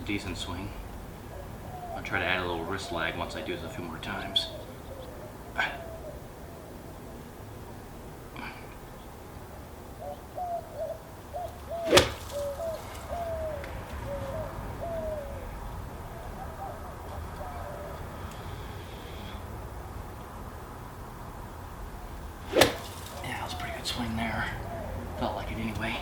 decent swing. I'll try to add a little wrist lag once I do this a few more times. Yeah, that was a pretty good swing there. Felt like it anyway.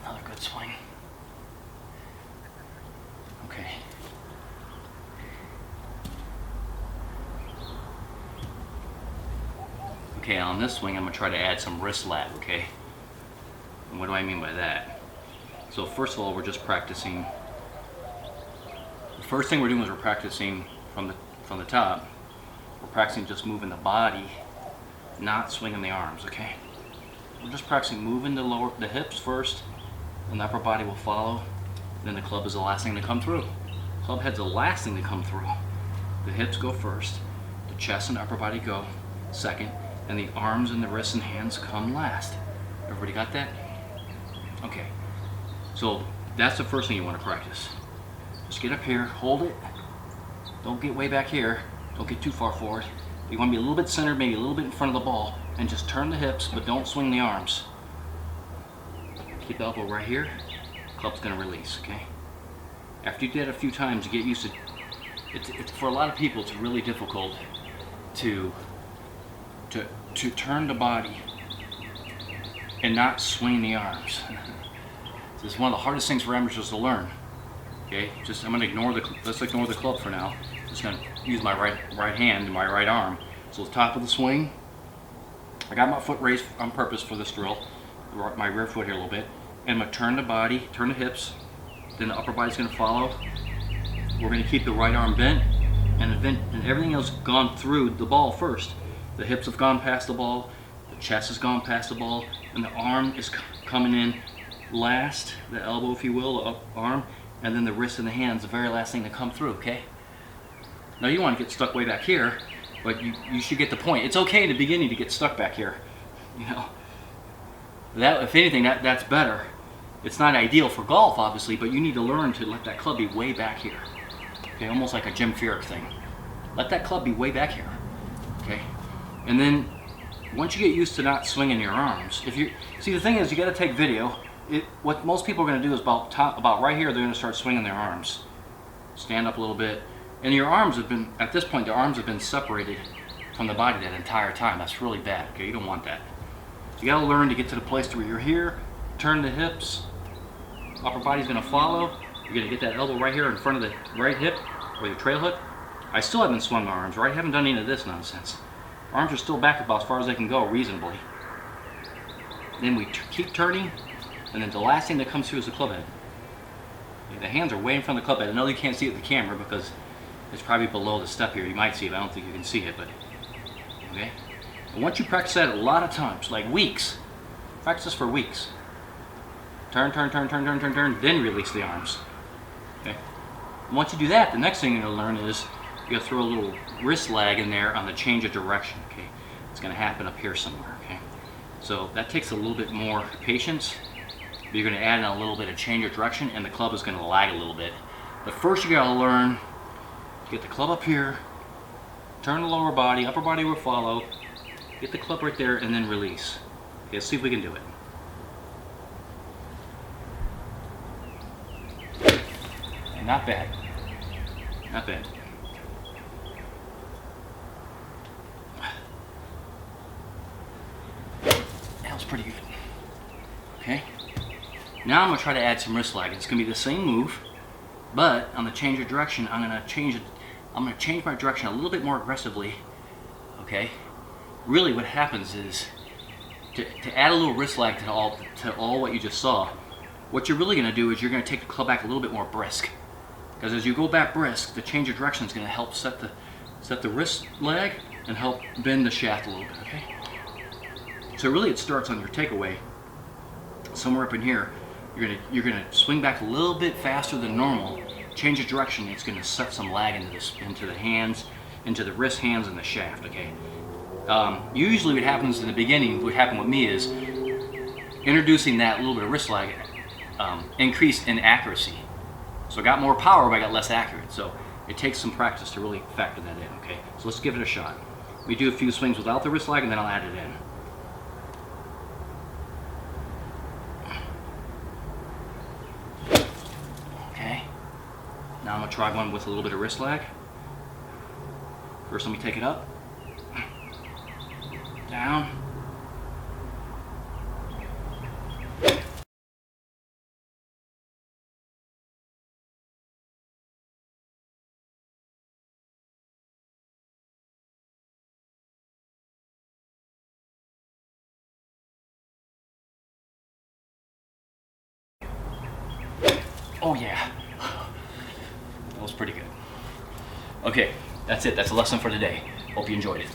Another good swing. Okay. Okay, on this swing, I'm gonna try to add some wrist lag, okay? And what do I mean by that? So first of all, we're just practicing. The first thing we're doing is we're practicing from the top. We're practicing just moving the body, not swinging the arms, okay? We're just practicing moving the hips first, and the upper body will follow. Then the club is the last thing to come through. Club head's the last thing to come through. The hips go first, the chest and upper body go second, and the arms and the wrists and hands come last. Everybody got that? Okay. So that's the first thing you want to practice. Just get up here, hold it. Don't get way back here. Don't get too far forward. You want to be a little bit centered, maybe a little bit in front of the ball, and just turn the hips, but don't swing the arms. Keep the elbow right here. Club's going to release, okay? After you do that a few times, you get used to it. It's for a lot of people, it's really difficult to turn the body and not swing the arms. This is one of the hardest things for amateurs to learn. Okay, I'm gonna let's ignore the club for now. Just gonna use my right hand and my right arm. So the top of the swing, I got my foot raised on purpose for this drill, my rear foot here a little bit, and I'm gonna turn the body, turn the hips, then the upper body's gonna follow. We're gonna keep the right arm bent, and everything else gone through the ball first. The hips have gone past the ball, the chest has gone past the ball, and the arm is coming in last, the elbow, if you will, the up arm, and then the wrist and the hands, the very last thing to come through, okay? Now you want to get stuck way back here, but you should get the point. It's okay in the beginning to get stuck back here, you know. That, if anything, that's better. It's not ideal for golf, obviously, but you need to learn to let that club be way back here. Okay, almost like a Jim Furyk thing. Let that club be way back here, okay? And then once you get used to not swinging your arms, see the thing is you got to take video. What most people are going to do is about right here they're going to start swinging their arms. Stand up a little bit, and your arms have been at this point. The arms have been separated from the body that entire time. That's really bad. Okay, you don't want that. You got to learn to get to the place where you're here. Turn the hips. Upper body's going to follow. You're going to get that elbow right here in front of the right hip or your trail hip. I still haven't swung my arms, right? I haven't done any of this nonsense. Arms are still back about as far as they can go reasonably. Then we keep turning, and then the last thing that comes through is the club head. The hands are way in front of the club head. I know you can't see it with the camera because it's probably below the step here. You might see it, but I don't think you can see it, but okay. And once you practice that a lot of times, like weeks, practice this for weeks. Turn, then release the arms. Okay. And once you do that, the next thing you're going to learn is you gotta throw a little wrist lag in there on the change of direction, okay? It's gonna happen up here somewhere, okay? So that takes a little bit more patience. But you're gonna add in a little bit of change of direction, and the club is gonna lag a little bit. But first you gotta learn to get the club up here, turn the lower body, upper body will follow, get the club right there, and then release. Okay, let's see if we can do it. And not bad. Not bad. That was pretty good. Okay. Now I'm going to try to add some wrist lag. It's going to be the same move, but on the change of direction, I'm going to change my direction a little bit more aggressively. Okay. Really, what happens is to add a little wrist lag to all what you just saw. What you're really going to do is you're going to take the club back a little bit more brisk, because as you go back brisk, the change of direction is going to help set the wrist lag and help bend the shaft a little bit. Okay. So really, it starts on your takeaway somewhere up in here. you're gonna swing back a little bit faster than normal. Change of direction. It's gonna set some lag into the hands, into the wrist, hands, and the shaft. Okay. Usually, what happens in the beginning, what happened with me is introducing that little bit of wrist lag, increase in accuracy. So I got more power, but I got less accurate. So it takes some practice to really factor that in. Okay. So let's give it a shot. We do a few swings without the wrist lag, and then I'll add it in. Now I'm going to try one with a little bit of wrist lag. First, let me take it up, down. Oh yeah. That was pretty good. Okay, that's it. That's a lesson for today. Hope you enjoyed it.